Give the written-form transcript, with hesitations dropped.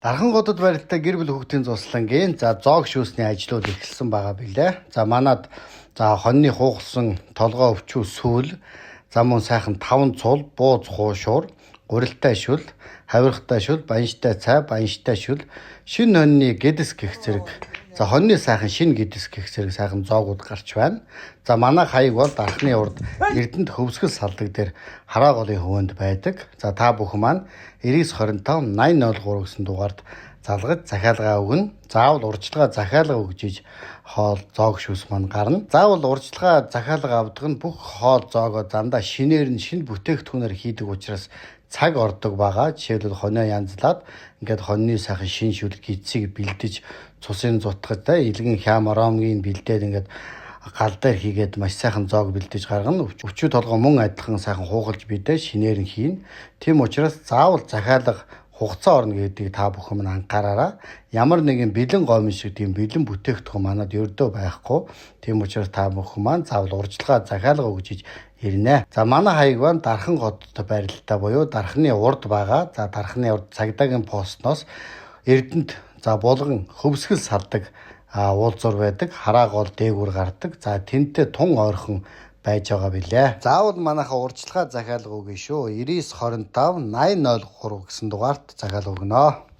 Дархан годод барилтаа гэр бүл хүүхдийн цуслангийн зоог шүүсний ажлууд эхэлсэн байгаа билээ. Манад хоньны хуухсан толгой өвчүү сүүл, мөн сайхан 5 цул, бууз хуушуур, гурилтай шүл, хавиргатай шүл, банштай цай, банштай шүл, шин хоньны гэдэс гэх зэрэг. Хоньны сайхан шин гэдэс гэх зэрэг сайхан зоогууд гарч байна. Манай хаяг бол дархны урд Эрдэнэт хөвсгөл салдаг дээр хараа голын хөвөнд байдаг. Та бүхэн маань 9925 8003 гэсэн дугаард залгаж захиалгаа өгнө. Заавал урьдчилгаа захиалга өгжиж хоол зоог шүүс маань гарна. Заавал урьдчилгаа захиалга авдаг нь бүх хоол зоогоо дандаа шинээр нь шинэ бүтээгдэхүүнээр хийдэг учраас цаг ордог байгаа. Жишээлбэл хонио янзлаад хоньны сайхан шин шүл гидсийг бэлдэж цусын зутгаж илгэн хям аромгийн бэлдээд гал дээр хийгээд маш сайхан зоог бэлдэж гаргана. Өчүү толгой мөн адилхан сайхан хуухалж бидээ шинээр нь хийн. Тийм учраас заавал захиалга хугацаа орно гэдгийг та бүхэн минь анхаараарай. Ямар нэгэн бэлэн гомн шиг тийм бэлэн бүтээгдэхүүн манад ердөө байхгүй. Тийм учраас та бүхэн маань заавал урьдчилгаа захиалга өгж ирнэ. Манай хаяг маань Дархан годод барилтаа буюу Дарханы урд байгаа. Дарханы урд цагдаагийн постноос Эрдэнэт булган хөвсгөл салдаг уулзуур байдаг. Хараа гол дээгүүр гардаг. Тэнтэй тун ойрхон байж байгаа билээ. Заавал манайхаа урьдчилгаа захиалга өгнө шүү. 9925 8003 гэсэн дугаарт захиалга өгнө.